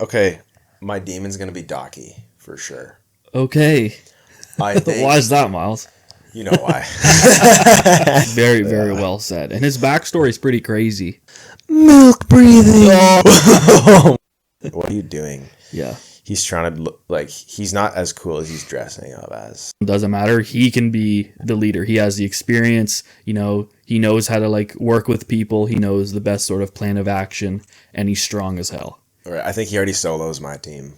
Okay, my demon's gonna be Docky for sure. Okay. I think, Why is that, Miles? You know why. Very, very well said. And his backstory is pretty crazy. Milk breathing. What are you doing? Yeah. He's trying to look like he's not as cool as he's dressing up as. Doesn't matter. He can be the leader. He has the experience. You know, he knows how to like work with people. He knows the best sort of plan of action, and he's strong as hell. All right, I think he already solos my team.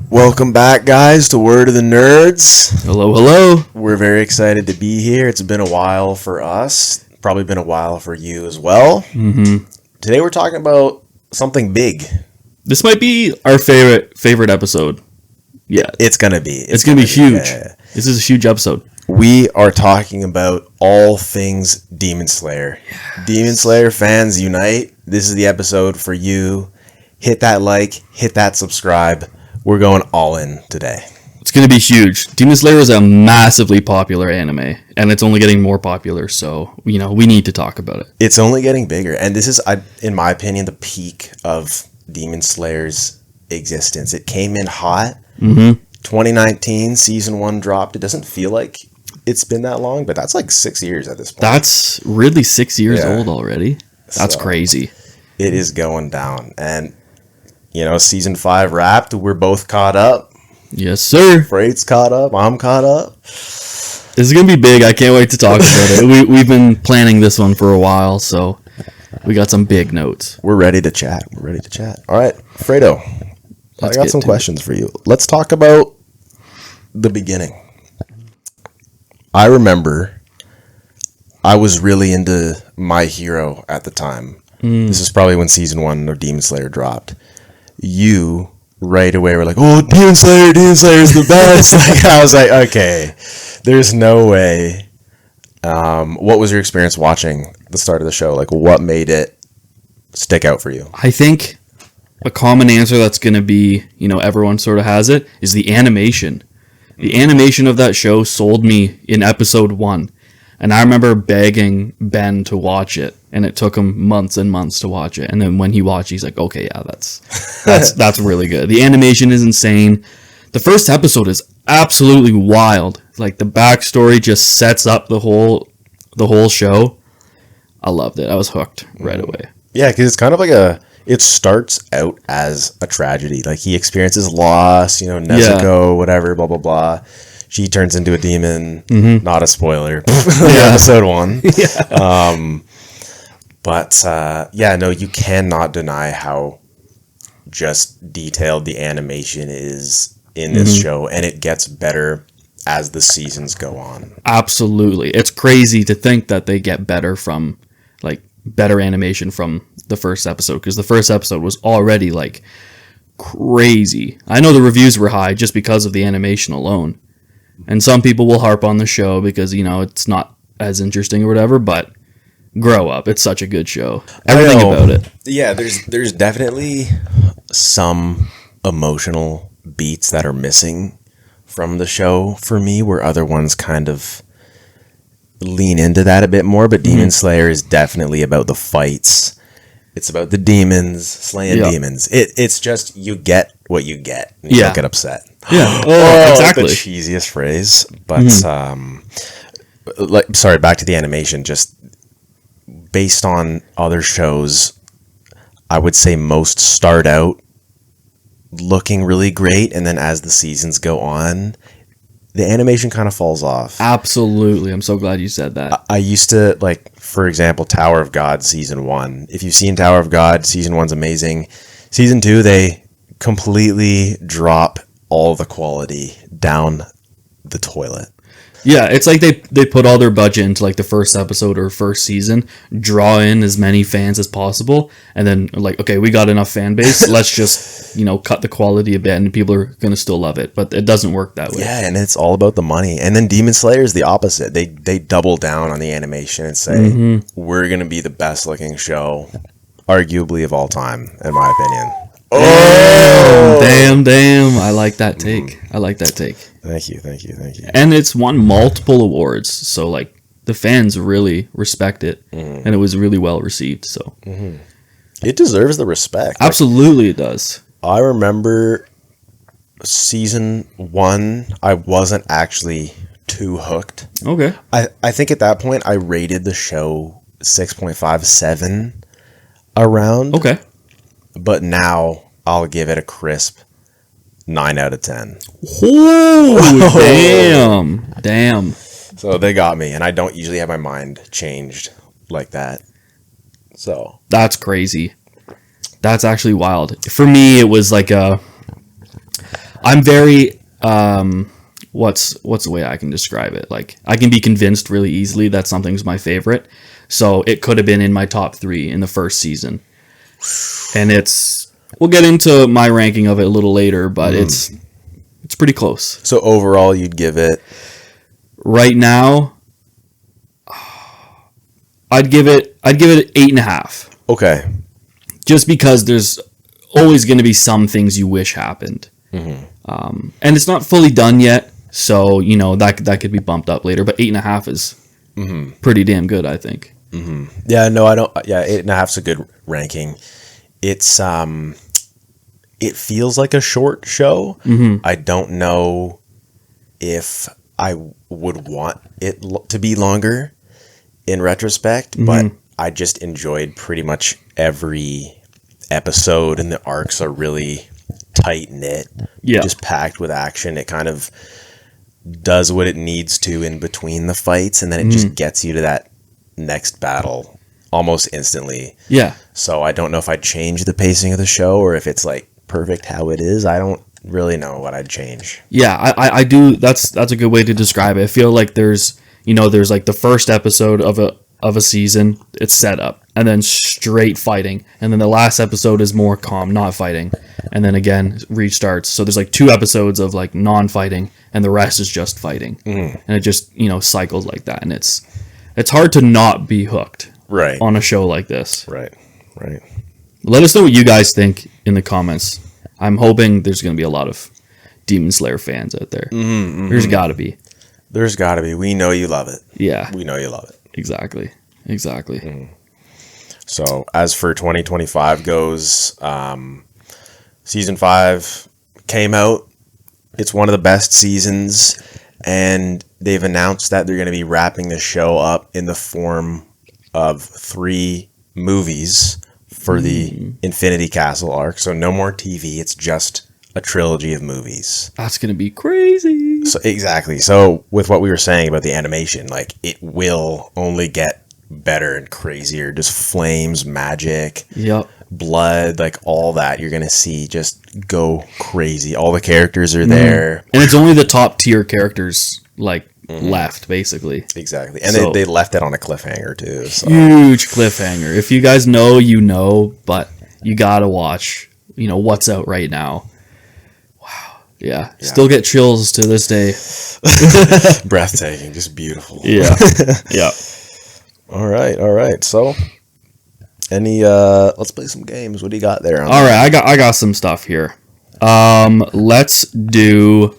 Welcome back, guys, to Word of the Nerds. Hello, hello. We're very excited to be here. It's been a while for us. Probably been a while for you as well. Mm-hmm. Today we're talking about something big. This might be our favorite episode. Yeah. It's going to be. It's going to be huge. This is a huge episode. We are talking about all things Demon Slayer. Yes. Demon Slayer fans unite. This is the episode for you. Hit that like, hit that subscribe. We're going all in today. It's going to be huge. Demon Slayer is a massively popular anime, and it's only getting more popular, so, you know, we need to talk about it. It's only getting bigger, and this is, in my opinion, the peak of Demon Slayer's existence. It came in hot. Mm-hmm. 2019, season 1 dropped. It doesn't feel like it's been that long, but that's like 6 years at this point. That's really 6 years old already. That's crazy. It is going down, and... You know, season 5 wrapped. We're both caught up. Yes, sir. Frate's caught up. I'm caught up. This is going to be big. I can't wait to talk about it. We've been planning this one for a while, so we got some big notes. We're ready to chat. All right, Fredo, I got some questions for you. Let's talk about the beginning. I remember I was really into My Hero at the time. This is probably when season 1 of Demon Slayer dropped. You right away were like, oh, Demon Slayer is the best. Like, I was like, okay, there's no way. What was your experience watching the start of the show? Like, what made it stick out for you? I think a common answer that's going to be, you know, everyone sort of has it, is the animation. The animation of that show sold me in episode 1. And I remember begging Ben to watch it, and it took him months and months to watch it. And then when he watched, he's like, "Okay, yeah, that's really good." The animation is insane. The first episode is absolutely wild. Like the backstory just sets up the whole show. I loved it. I was hooked right away. Yeah, because it's kind of like it starts out as a tragedy. Like he experiences loss, you know, Nezuko, whatever, blah blah blah. She turns into a demon. Mm-hmm. Not a spoiler. Episode 1. Yeah. No, you cannot deny how just detailed the animation is in this show, and it gets better as the seasons go on. Absolutely. It's crazy to think that they get better from, like, better animation from the first episode, because the first episode was already, like, crazy. I know the reviews were high just because of the animation alone. And some people will harp on the show because, you know, it's not as interesting or whatever, but grow up. It's such a good show. Everything about it. Yeah, there's definitely some emotional beats that are missing from the show for me, where other ones kind of lean into that a bit more, but Demon Slayer is definitely about the fights. It's about the demons, slaying demons. It's just, you get what you get. And you don't get upset. Yeah. Exactly. The cheesiest phrase. But, sorry, back to the animation. Just based on other shows, I would say most start out looking really great. And then as the seasons go on, the animation kind of falls off. Absolutely. I'm so glad you said that. I used to, like, for example, Tower of God Season 1. If you've seen Tower of God, Season 1's amazing. Season 2, they completely drop all the quality down the toilet. Yeah, it's like they put all their budget into like the first episode or first season, draw in as many fans as possible, and then like, okay, we got enough fan base, let's just, you know, cut the quality a bit and people are going to still love it. But it doesn't work that way. Yeah, and it's all about the money. And then Demon Slayer is the opposite. They double down on the animation and say, we're going to be the best looking show, arguably of all time, in my opinion. Oh, damn! I like that take. I like that take. Thank you. And it's won multiple awards, so like the fans really respect it, and it was really well received. So it deserves the respect. Absolutely, it does. I remember season 1. I wasn't actually too hooked. Okay. I think at that point I rated the show 6.5, 7 around. Okay. But now I'll give it a crisp 9 out of 10. Oh, damn. So they got me, and I don't usually have my mind changed like that. So That's crazy. That's actually wild. For me, it was like I'm very what's the way I can describe it? Like I can be convinced really easily that something's my favorite. So it could have been in my top 3 in the first season. And we'll get into my ranking of it a little later, but it's pretty close. So overall you'd give it right now I'd give it 8.5. Okay. Just because there's always going to be some things you wish happened. And it's not fully done yet, so you know that could be bumped up later. But 8.5 is pretty damn good, I think. Yeah, no, I don't. Yeah, 8.5 is a good ranking. It's it feels like a short show. I don't know if I would want it to be longer in retrospect, but I just enjoyed pretty much every episode, and the arcs are really tight knit. Yeah, just packed with action. It kind of does what it needs to in between the fights, and then it just gets you to that next battle almost instantly. Yeah. So I don't know if I'd change the pacing of the show or if it's like perfect how it is. I don't really know what I'd change. Yeah, I do. That's a good way to describe it. I feel like there's like the first episode of a season, it's set up, and then straight fighting, and then the last episode is more calm, not fighting, and then again restarts. So there's like 2 episodes of like non-fighting, and the rest is just fighting, and it just cycles like that, and it's hard to not be hooked on a show like this. Right. Let us know what you guys think in the comments. I'm hoping there's going to be a lot of Demon Slayer fans out there. There's got to be. There's got to be. We know you love it. Yeah. We know you love it. Exactly. So as for 2025 goes, season 5 came out. It's one of the best seasons, and they've announced that they're going to be wrapping the show up in the form of 3 movies for the Infinity Castle arc. So no more TV. It's just a trilogy of movies. That's going to be crazy. So exactly. So with what we were saying about the animation, like it will only get better and crazier. Just flames, magic, blood, like all that you're going to see just go crazy. All the characters are there. And it's only the top tier characters left, basically. Exactly. And they left it on a cliffhanger too. So. Huge cliffhanger. If you guys know, you know, but you got to watch, what's out right now. Wow. Yeah. Still get chills to this day. Breathtaking. Just beautiful. Yeah. Yeah. All right. So let's play some games. What do you got there? All right. I got some stuff here. Let's do.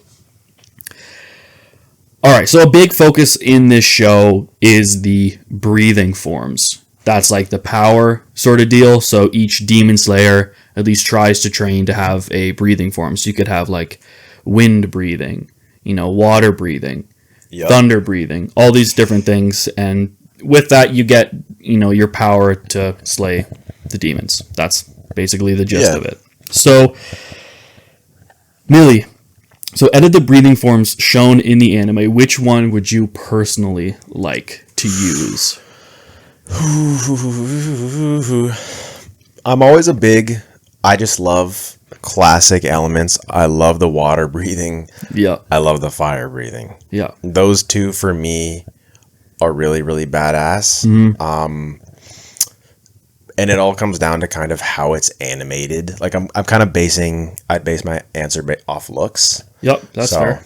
All right, so a big focus in this show is the breathing forms. That's like the power sort of deal. So each Demon Slayer at least tries to train to have a breathing form. So you could have like wind breathing, water breathing, thunder breathing, all these different things. And with that, you get, your power to slay the demons. That's basically the gist of it. So, Millie. So, out of the breathing forms shown in the anime, which one would you personally like to use? I'm always I just love classic elements. I love the water breathing. Yeah. I love the fire breathing. Yeah. Those 2 for me are really, really badass. And it all comes down to kind of how it's animated. Like I'm kind of I'd base my answer off looks. Yep, that's fair.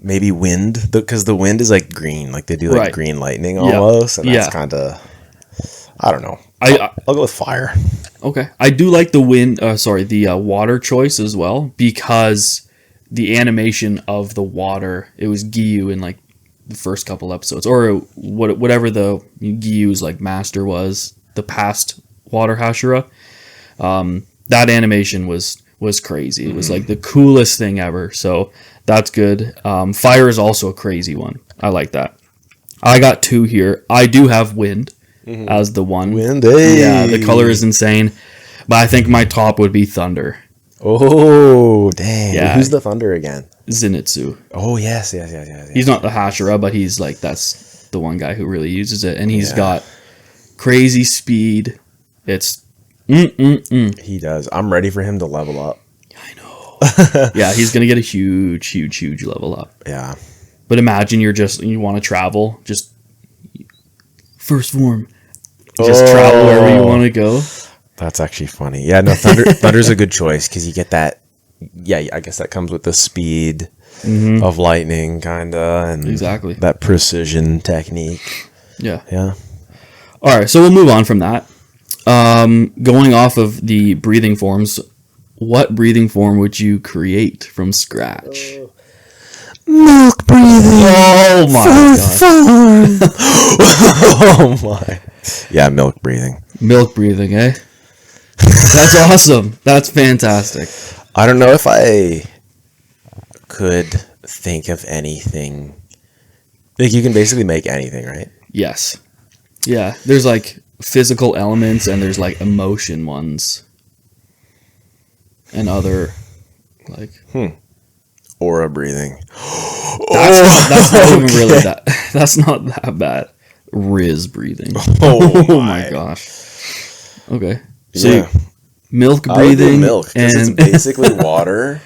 Maybe wind, because the wind is like green. Like they do like green lightning almost. And that's kind of, I don't know. I'll go with fire. Okay. I do like the water choice as well, because the animation of the water, it was Giyu in like the first couple episodes, or whatever the Giyu's like master was, the past water Hashira. That animation was crazy. It was like the coolest thing ever. So that's good. Fire is also a crazy one. I like that. I got 2 here. I do have wind as the one. Wind, hey. Yeah, the color is insane. But I think my top would be thunder. Oh, dang. Yeah. Who's the thunder again? Zenitsu. Oh, yes. He's not the Hashira, but he's like, that's the one guy who really uses it. And he's got crazy speed. It's He does. I'm ready for him to level up. I know. Yeah, he's gonna get a huge level up. Yeah. But imagine you want to travel, just first form, just travel wherever you want to go. That's actually funny. Yeah, no, Thunder's a good choice because you get that. Yeah, I guess that comes with the speed of lightning, kinda, and exactly that precision technique. Yeah. All right, so we'll move on from that. Going off of the breathing forms, what breathing form would you create from scratch? Milk breathing. Oh my god. Oh my. Yeah, milk breathing. Milk breathing, eh? That's awesome. That's fantastic. I don't know if I could think of anything. Like, you can basically make anything, right? Yes. Yeah, there's like physical elements and there's like emotion ones. And other like aura breathing. That's not even really that. That's not that bad. Riz breathing. Oh my gosh. Okay. So Yeah. milk breathing. Milk, because it's basically water.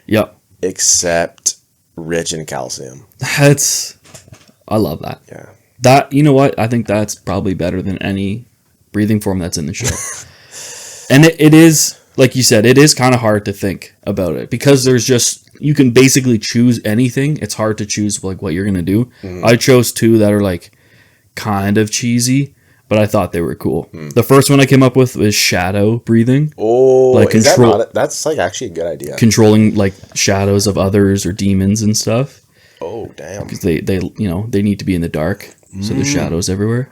Yep. Except rich in calcium. I love that. Yeah. That, you know what? I think that's probably better than any breathing form that's in the show. And it is, like you said, it is kind of hard to think about it because you can basically choose anything. It's hard to choose like what you're going to do. I chose 2 that are like kind of cheesy, but I thought they were cool. The first one I came up with was shadow breathing. Oh, like that's like actually a good idea. Controlling like shadows of others or demons and stuff. Oh, damn. Because they need to be in the dark. So there's shadows everywhere.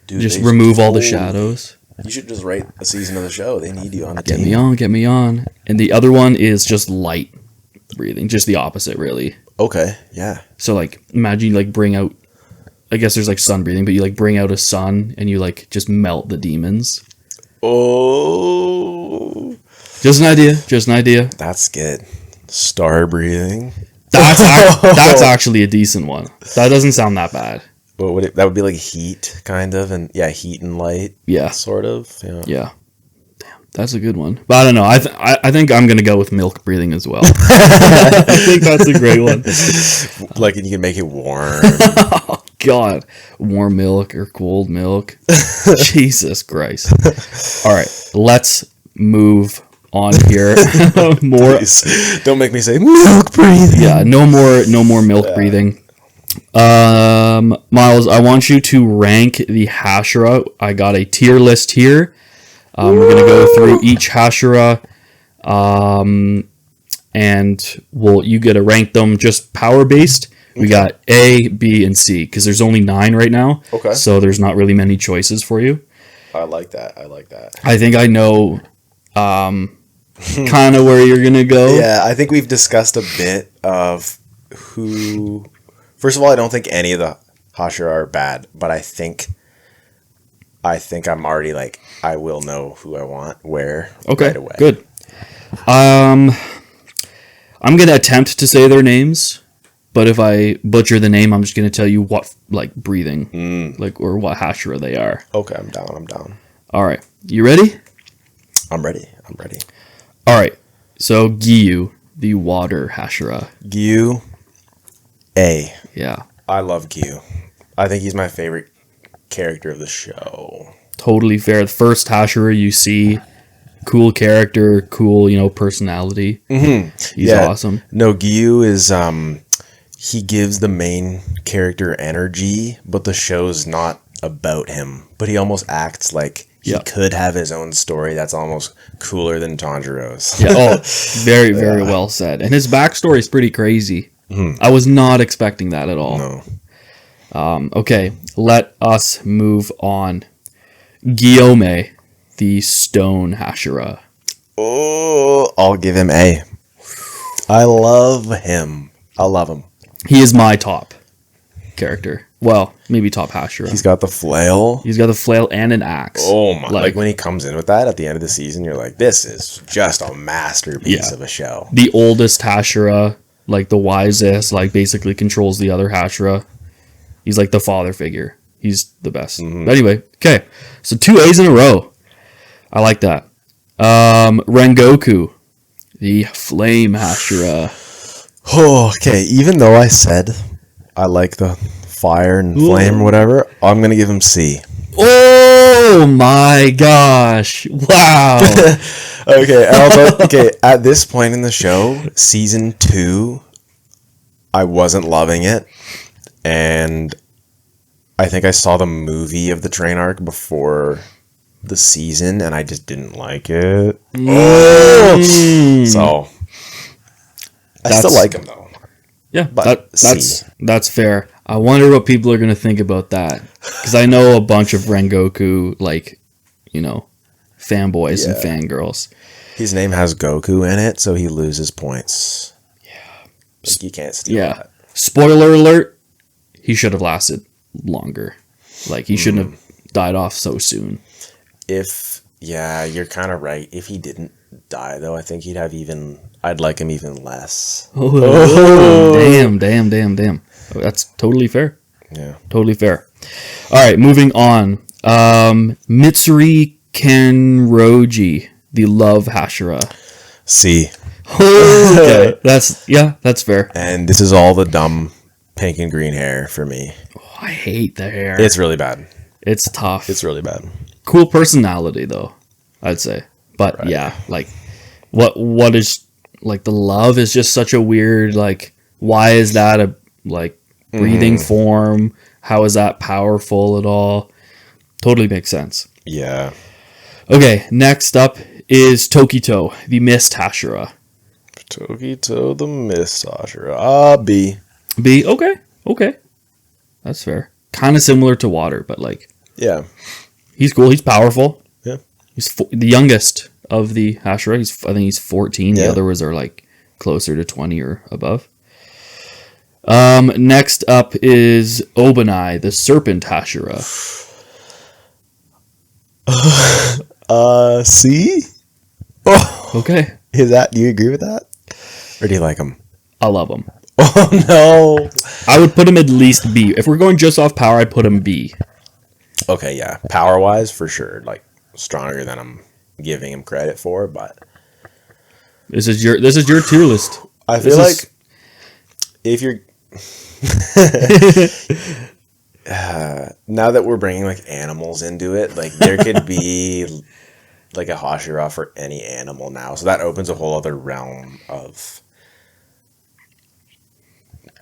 Dude, just remove all the shadows. You should just write a season of the show. They need you on the team. Get me on. And the other one is just light breathing. Just the opposite, really. Okay, yeah. So, like, imagine you, like, bring out... I guess there's, like, sun breathing, but you, like, bring out a sun and you, like, just melt the demons. Oh. Just an idea. That's good. Star breathing. That's actually a decent one. That doesn't sound that bad. What would that would be like heat, kind of, and heat and light. Yeah, sort of. Yeah. Damn, that's a good one. But I don't know. I think I'm gonna go with milk breathing as well. I think that's a great one. Like, you can make it warm. Oh God, warm milk or cold milk. Jesus Christ. All right, let's move on here. More. Please, don't make me say milk breathing. Yeah, no more milk breathing. Miles, I want you to rank the Hashira. I got a tier list here. We're gonna go through each Hashira, and you get to rank them just power based. We got A, B, and C because there's only 9 right now. Okay. So there's not really many choices for you. I like that. I think I know, kind of where you're gonna go. Yeah, I think we've discussed a bit of who. First of all, I don't think any of the Hashira are bad, but I think I'm already like, I will know who I want where right away. Good. I'm gonna attempt to say their names, but if I butcher the name, I'm just gonna tell you what like breathing, like or what Hashira they are. Okay, I'm down. All right, you ready? I'm ready. All right. So Giyu, the water Hashira. Giyu, A. Yeah. I love Giyu. I think he's my favorite character of the show. Totally fair. The first Hashira you see, cool character, cool, personality. He's awesome. No, Giyu is he gives the main character energy, but the show's not about him, but he almost acts like he could have his own story that's almost cooler than Tanjiro's. Yeah. Oh, very, very well said. And his backstory is pretty crazy. I was not expecting that at all. No. Okay, let us move on. Guillaume, the stone Hashira. Oh, I'll give him A. I love him. I love him. He is my top character. Well, maybe top Hashira. He's got the flail. He's got the flail and an axe. Oh my! Like when he comes in with that at the end of the season, you're like, this is just a masterpiece of a show. The oldest Hashira, like the wisest, like basically controls the other Hashira. He's like the father figure. He's the best. But anyway, okay. So 2 A's in a row. I like that. Rengoku, the flame Hashira. Oh, okay. Even though I said I like the fire and flame or whatever, I'm going to give him C. Oh my gosh. Wow. Okay. Also, at this point in the show, season 2, I wasn't loving it. And I think I saw the movie of the train arc before the season, and I just didn't like it. So I still like him though. Yeah, but that's fair. I wonder what people are gonna think about that, because I know a bunch of Rengoku fanboys and fangirls. His name has Goku in it, so he loses points. Yeah, like you can't steal that. Spoiler alert: he should have lasted longer. Like he shouldn't have died off so soon. You're kind of right. If he didn't die, though, I think I'd like him even less. Damn. Oh, that's totally fair. Yeah. Totally fair. All right, moving on. Mitsuri Kenroji, the love Hashira. C. Okay. That's fair. And this is all the dumb pink and green hair for me. Oh, I hate the hair. It's really bad. It's tough. It's really bad. Cool personality though, I'd say. But right. Yeah, like what is like the love is just such a weird, like, why is that a breathing form? How is that powerful at all? Totally makes sense. Yeah. Okay, next up is Tokito, the Mist Hashira. Tokito, the Mist Hashira. B. B. Okay. That's fair. Kind of similar to Water, but yeah. He's cool. He's powerful. Yeah. He's the youngest of the Hashira. I think he's 14. Yeah. The others are closer to 20 or above. Next up is Obanai, the Serpent Hashira. C? Oh. Okay. Do you agree with that? Or do you like him? I love him. Oh, no. I would put him at least B. If we're going just off power, I'd put him B. Okay, yeah. Power-wise, for sure. Stronger than I'm giving him credit for, but... This is your tier list. I feel like if you're... now that we're bringing animals into it, there could be a Hashira for any animal now, so that opens a whole other realm of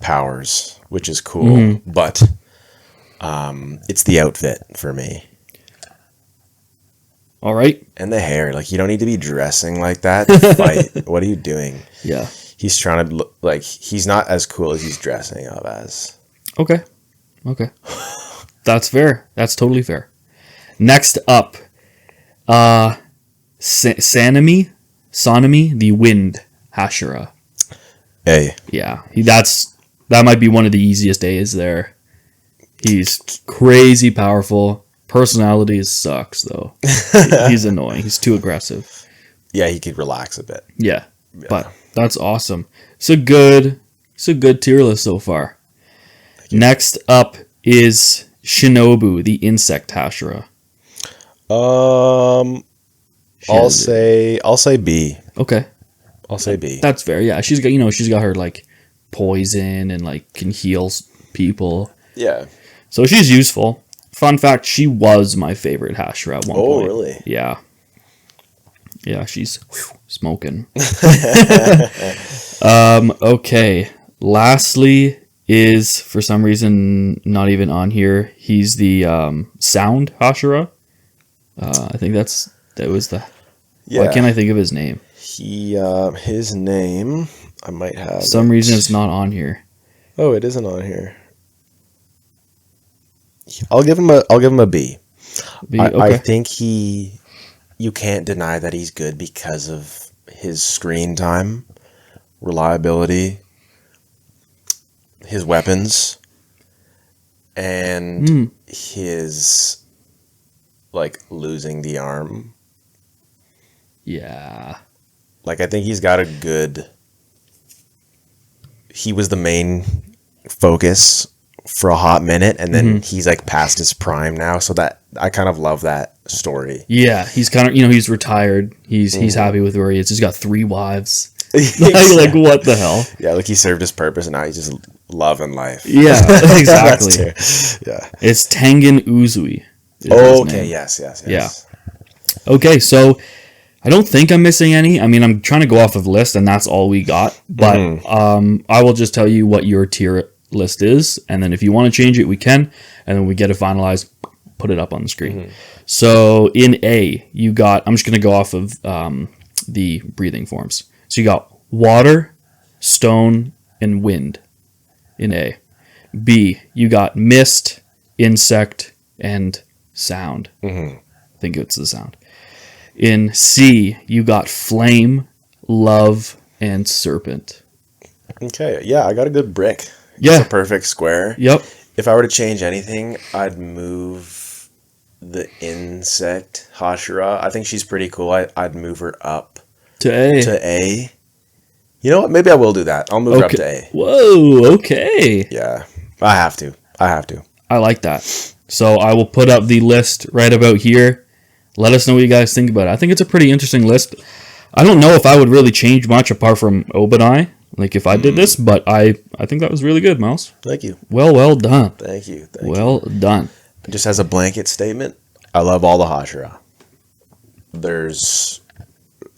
powers, which is cool. But it's the outfit for me. All right. And the hair, you don't need to be dressing like that to fight. What are you doing? Yeah. He's trying to look he's not as cool as he's dressing up as. Okay. That's fair. That's totally fair. Next up, Sanemi, the Wind Hashira. A. Yeah, that might be one of the easiest A's there. He's crazy powerful. Personality sucks though. He's annoying. He's too aggressive. Yeah, he could relax a bit. Yeah. But that's awesome. It's a good tier list so far. Next up is Shinobu, the insect Hashira. I'll say B. Okay. I'll say B. That's fair. Yeah, she's got her poison and can heal people. Yeah. So she's useful. Fun fact, she was my favorite Hashira at one point. Oh, really? Yeah. Yeah, she's smoking. Okay. Lastly is for some reason not even on here. He's the sound Hashira. I think that was the. Yeah. Why can't I think of his name? His name, I might have. For some reason it's not on here. Oh, it isn't on here. I'll give him a B. B, I think you can't deny that he's good because of his screen time, reliability, his weapons, and his like losing the arm. Yeah. Like I think he's got a good. He was the main focus for a hot minute, and then he's like past his prime now, so that I kind of love that story. Yeah, he's kind of, he's retired. He's happy with where he is. He's got 3 wives. like what the hell? Yeah, like he served his purpose, and now he's just loving life. Yeah, exactly. Yeah, it's Tengen Uzui. Oh, okay. Yes. Yeah. Okay, so I don't think I'm missing any. I mean, I'm trying to go off of the list, and that's all we got. But I will just tell you what your tier list is, and then if you want to change it, we can. And then we get it finalized, put it up on the screen. So in A, you got. I'm just going to go off of the breathing forms. So you got water, stone, and wind in A. B, you got mist, insect, and sound. I think it's the sound. In C, you got flame, love, and serpent. Okay, yeah, I got a good brick. Yeah. It's a perfect square. Yep. If I were to change anything, I'd move the insect Hashira. I think she's pretty cool. I'd move her up To A. to A. You know what? Maybe I will do that. I'll move her up to A. Whoa, okay. Yeah, I have to. I like that. So I will put up the list right about here. Let us know what you guys think about it. I think it's a pretty interesting list. I don't know if I would really change much apart from Obadiah, like if I did this, but I think that was really good, Mouse. Thank you. Well done. Thank you. Well done. Just as a blanket statement, I love all the Hashira. There's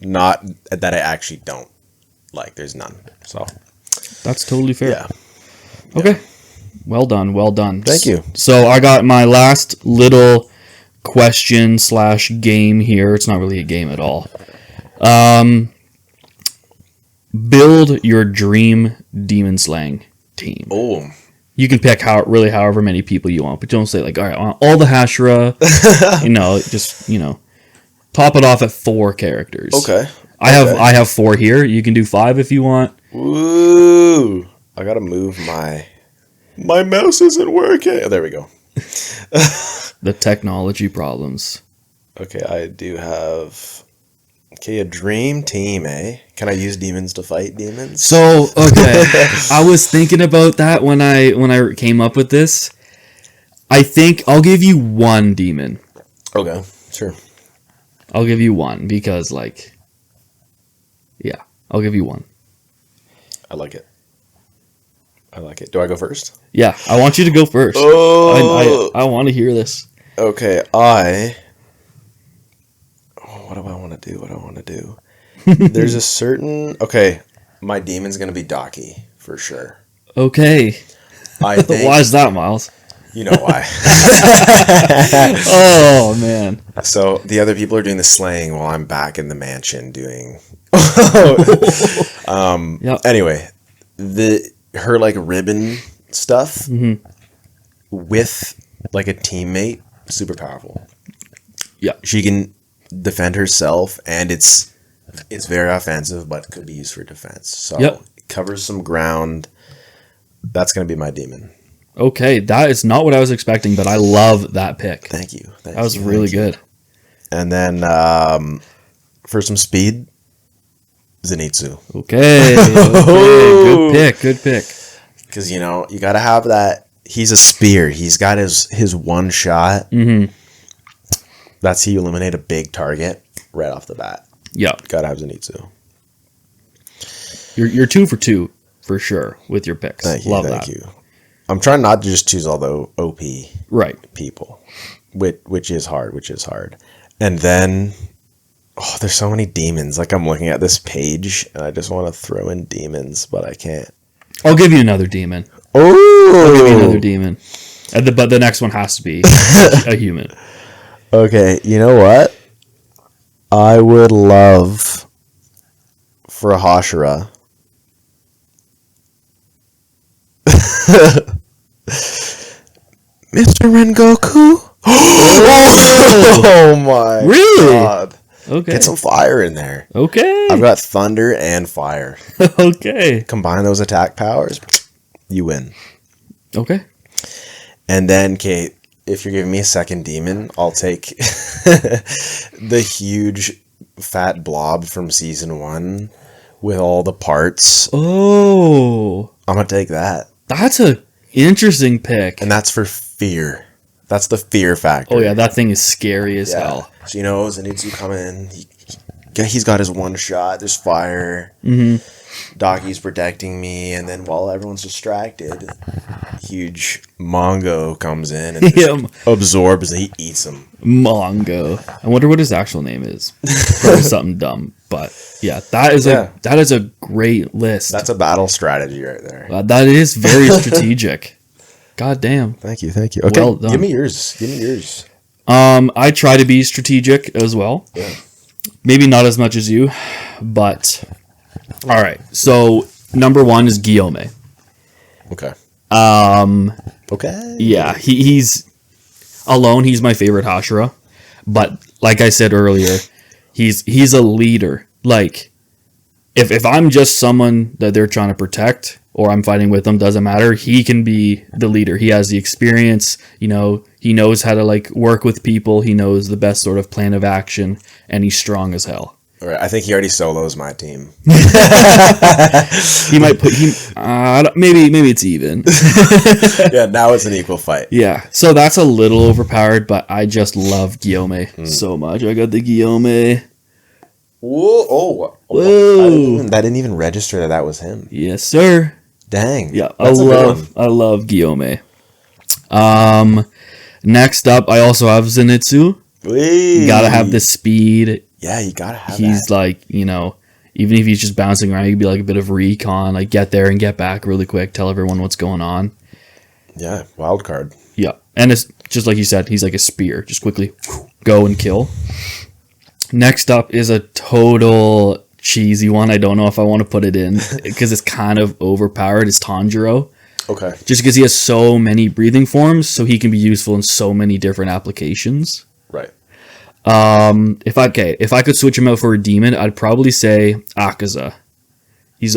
not that I actually don't like. There's none. So That's totally fair. yeah. Okay. Well done. Thank you. So I got my last little question / game here. It's not really a game at all. Build your dream demon slaying team. Oh. You can pick however many people you want, but don't say like, all right, I want all the Hashira. Just top it off at 4 characters. Okay. I have 4 here. You can do 5 if you want. Woo! I gotta move my mouse isn't working. Oh, there we go. The technology problems. Okay, I do have. Okay, a dream team, eh? Can I use demons to fight demons? So okay, I was thinking about that when I came up with this. I think I'll give you 1 demon. Okay, sure. I'll give you 1 because I'll give you 1. I like it. Do I go first? Yeah, I want you to go first. Oh, I want to hear this. Okay, what do I want to do? There's a certain... Okay, my demon's going to be Docky, for sure. Okay. I think... Why is that, Miles? You know why. Oh, man. So, the other people are doing the slaying while I'm back in the mansion doing... Yep. Anyway, her, like, ribbon stuff with, like, a teammate, super powerful. Yeah. She can defend herself, and it's very offensive, but could be used for defense. So it covers some ground. That's going to be my demon. Okay, that is not what I was expecting, but I love that pick. Thank you. That was really good. And then for some speed, Zenitsu. Okay. Good pick. Because, you got to have that. He's a spear. He's got his one shot. Mm-hmm. That's he eliminate a big target right off the bat. Yeah. Got to have Zenitsu. You're 2 for 2 for sure with your picks. Thank you. Love Thank that. you. I'm trying not to just choose all the OP people, which is hard. And then, there's so many demons. Like, I'm looking at this page, and I just want to throw in demons, but I can't. I'll give you another demon. I'll give you another Oh. demon. But the next one has to be a human. Okay, you know what? I would love for a Hashira. Mr. Rengoku? Oh my Really? god. Okay. Get some fire in there. Okay. I've got thunder and fire. Okay. Combine those attack powers, you win. Okay. And then, Kate, if you're giving me a second demon, I'll take the huge fat blob from season 1 with all the parts. Oh. I'm going to take that. That's a interesting pick. And that's for fear. That's the fear factor. Oh, yeah. That thing is scary as hell. So, you know, Zenitsu come in. He's got his one shot. There's fire. Mm-hmm. Doki's protecting me. And then while everyone's distracted, huge Mongo comes in and just absorbs and he eats him. Mongo. I wonder what his actual name is. Probably something dumb. But, yeah, that is a great list. That's a battle strategy right there. That is very strategic. God damn. Thank you. Okay, Well done. give me yours. I try to be strategic as well. Yeah. Maybe not as much as you, but all right. So number 1 is Guillaume. Okay. Okay. Yeah, he's alone. He's my favorite Hashira, but like I said earlier, he's a leader. Like if I'm just someone that they're trying to protect, or I'm fighting with them, doesn't matter. He can be the leader. He has the experience, you know, he knows how to like work with people. He knows the best sort of plan of action, and he's strong as hell. All right. I think he already solos my team. He might put maybe it's even. Yeah, now it's an equal fight. Yeah. So that's a little overpowered, but I just love Guillaume so much. I got the Guillaume. Whoa. Whoa. That didn't even register that was him. Yes, sir. Dang. Yeah, That's a good one. I love Guillaume. Next up, I also have Zenitsu. Whee. Gotta have the speed. Yeah, you gotta have He's that. like, you know, even if he's just bouncing around, he could be like a bit of recon, like get there and get back really quick, tell everyone what's going on. Yeah, wild card. Yeah, and it's just like you said, he's like a spear, just quickly go and kill. Next up is a total cheesy one. I don't know if I want to put it in because it's kind of overpowered. It's Tanjiro. Okay. Just because he has so many breathing forms, so he can be useful in so many different applications. Right. If I could switch him out for a demon, I'd probably say Akaza.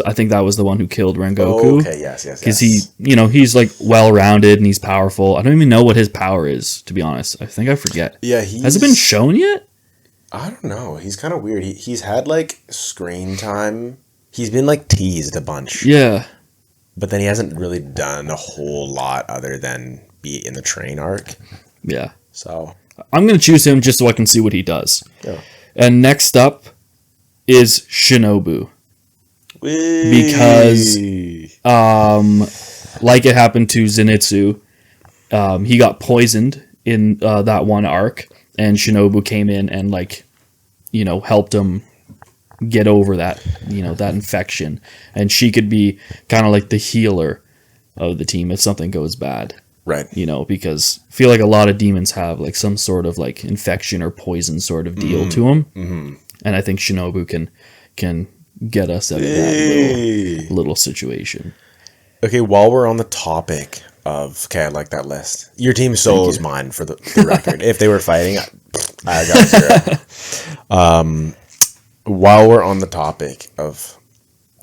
I think that was the one who killed Rengoku. Okay, yes. Because he's like well-rounded and he's powerful. I don't even know what his power is, to be honest. I think I forget. Yeah, has it been shown yet? I don't know. He's kind of weird. He's had like screen time. He's been like teased a bunch. Yeah. But then he hasn't really done a whole lot other than be in the train arc. Yeah. So I'm going to choose him just so I can see what he does. Yeah. And next up is Shinobu. Because like it happened to Zenitsu, he got poisoned in that one arc, and Shinobu came in and helped him get over that that infection, and she could be kind of like the healer of the team if something goes bad. Right. Because I feel like a lot of demons have like some sort of like infection or poison sort of deal to them. Mm-hmm. And I think Shinobu can get us out of that little situation. Okay, while we're on the topic of... Okay, I like that list. Your team solos mine for the record. If they were fighting, I got 0. While we're on the topic of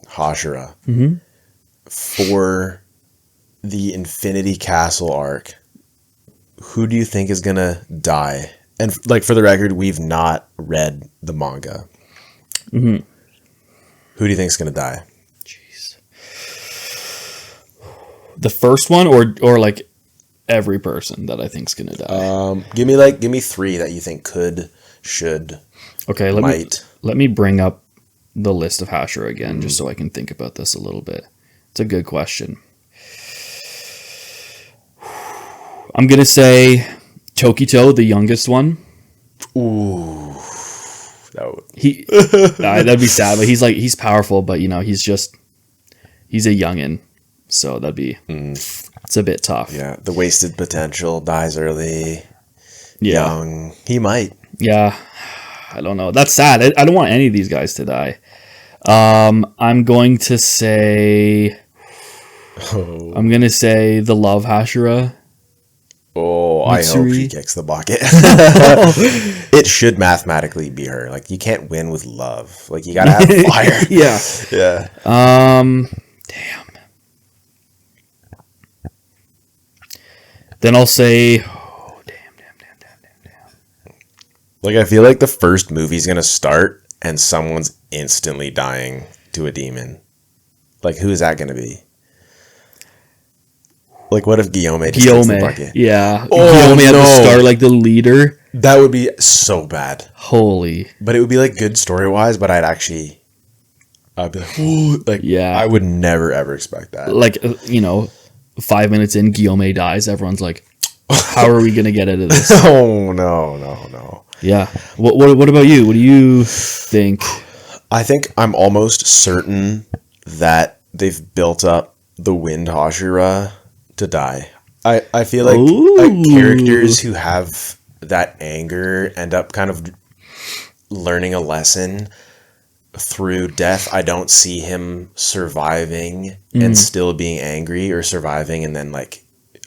Hashira, for the Infinity Castle arc, who do you think is gonna die? And for the record, we've not read the manga. Mm-hmm. Who do you think is gonna die? Jeez. The first one, or like every person that I think's gonna die. Give me 3 that you think could, should, okay, might. Let me bring up the list of Hashira again, just so I can think about this a little bit. It's a good question. I'm going to say Tokito, the youngest one. Ooh. That'd be sad, but he's powerful, but he's a youngin'. So that'd be it's a bit tough. Yeah, the wasted potential dies early. Yeah. Young. He might. Yeah. I don't know. That's sad. I don't want any of these guys to die. I'm going to say the Love Hashira. Oh, I hope Mitsuri. she kicks the bucket. It should mathematically be her. Like, you can't win with love. Like, you gotta have fire. Yeah. Yeah. Damn. Then I'll say, damn. Like, I feel like the first movie's gonna start and someone's instantly dying to a demon. Like, who is that gonna be? Like, what if Guillaume just kicks the bucket? Yeah. Oh, Guillaume had to no. start like the leader. That would be so bad. Holy. But it would be, like, good story-wise, but I'd be like, ooh, like, Yeah. I would never, ever expect that. Like, 5 minutes in, Guillaume dies. Everyone's like, how are we going to get out of this? Oh, no. Yeah. What about you? What do you think? I think I'm almost certain that they've built up the Wind Hashira to die. I feel like characters who have that anger end up kind of learning a lesson through death. I don't see him surviving and still being angry, or surviving and then like,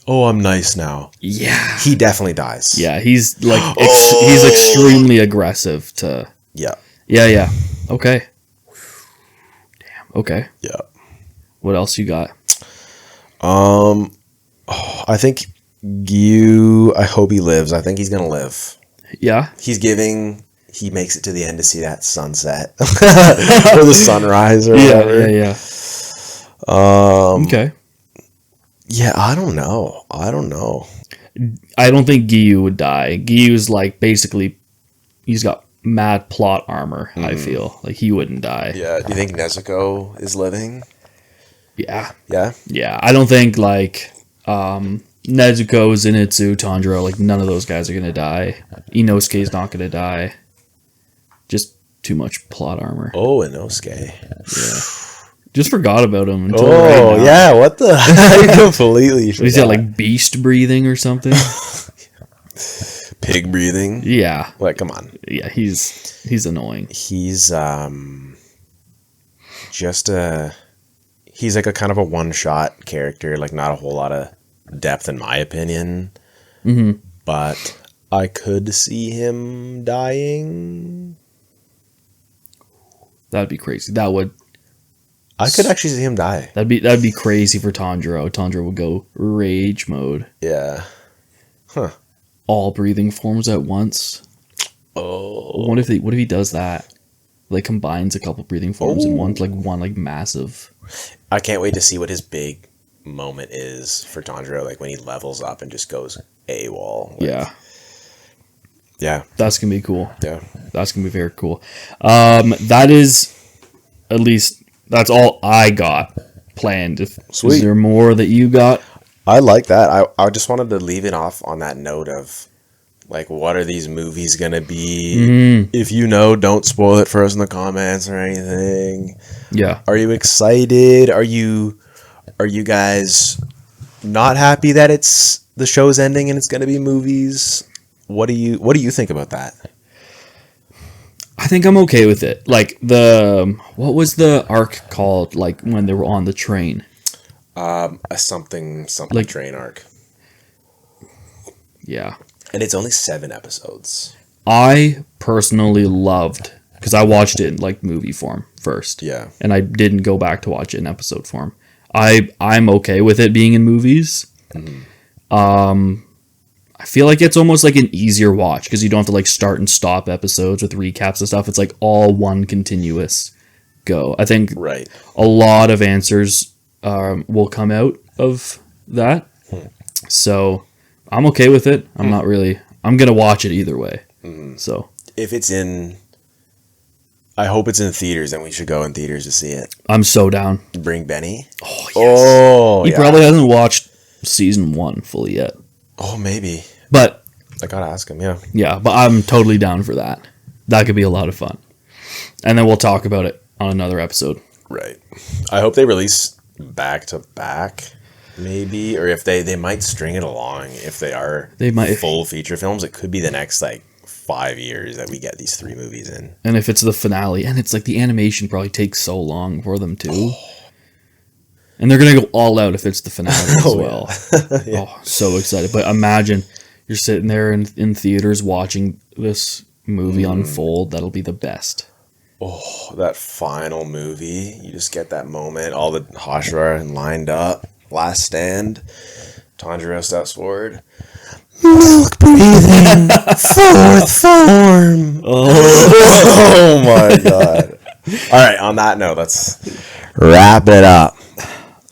oh, I'm nice now. Yeah. He definitely dies. Yeah, he's like he's extremely aggressive to. Yeah. Yeah. Okay. Damn. Okay. Yeah. What else you got? I think I hope he lives. I think he's gonna live. Yeah. He makes it to the end to see that sunset or the sunrise or whatever. Yeah. Okay. Yeah, I don't know. I don't think Giyu would die. Giyu's like basically, he's got mad plot armor. I feel like he wouldn't die. Yeah. Do you think Nezuko is living? Yeah. Yeah. I don't think like Nezuko, Zenitsu, Tanjiro, like none of those guys are gonna die. Inosuke's not gonna die. Just too much plot armor. Oh, Inosuke. Yeah. Just forgot about him until right now. Yeah, what the? I completely forgot. He's got like beast breathing or something. Pig breathing. Yeah. Like, come on. Yeah, he's annoying. He's he's like a kind of a one-shot character, like not a whole lot of depth in my opinion. Mm-hmm. But I could see him dying. That'd be crazy. I could actually see him die. That'd be crazy for Tanjiro. Tanjiro would go rage mode. Yeah. Huh. All breathing forms at once. Oh. What if he does that? Like combines a couple breathing forms in one massive. I can't wait to see what his big moment is for Tanjiro, like when he levels up and just goes AWOL. Like, yeah. That's gonna be cool. Yeah. That's gonna be very cool. That is, at least that's all I got planned. Sweet. Is there more that you got? I like that. I just wanted to leave it off on that note of, like, what are these movies gonna be? Mm-hmm. If you know, don't spoil it for us in the comments or anything. Yeah. Are you excited? Are you guys not happy that the show's ending and it's gonna be movies? What do you think about that? I think I'm okay with it. Like what was the arc called? Like when they were on the train. A something like, train arc. Yeah. And it's only 7 episodes. I personally loved, because I watched it in like movie form first. Yeah. And I didn't go back to watch it in episode form. I'm okay with it being in movies. Mm-hmm. I feel like it's almost like an easier watch because you don't have to like start and stop episodes with recaps and stuff. It's like all one continuous go. I think right. A lot of answers will come out of that. So I'm okay with it. I'm not really. I'm gonna watch it either way. So if it's in, I hope it's in theaters, and we should go in theaters to see it. I'm so down. Bring Benny. Oh yes. Oh, he probably hasn't watched season 1 fully yet. Oh, maybe. But I gotta ask him. Yeah. Yeah, but I'm totally down for that. That could be a lot of fun. And then we'll talk about it on another episode. Right. I hope they release back to back, maybe, or if they might string it along. If they might full feature films, it could be the next like 5 years that we get these 3 movies in. And if it's the finale, and it's like the animation probably takes so long for them too. And they're gonna go all out if it's the finale as well. Yeah. Oh, so excited! But imagine you're sitting there in theaters watching this movie unfold. That'll be the best. Oh, that final movie. You just get that moment. All the Hashira lined up. Last stand. Tanjiro steps forward. Milk breathing. Fourth form. Oh my god. All right, on that note, let's wrap it up.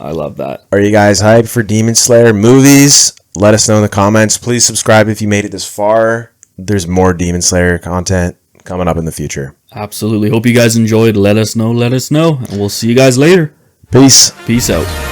I love that. Are you guys hyped for Demon Slayer movies? Let us know in the comments. Please subscribe if you made it this far. There's more Demon Slayer content coming up in the future. Absolutely. Hope you guys enjoyed. Let us know. And we'll see you guys later. Peace. Peace out.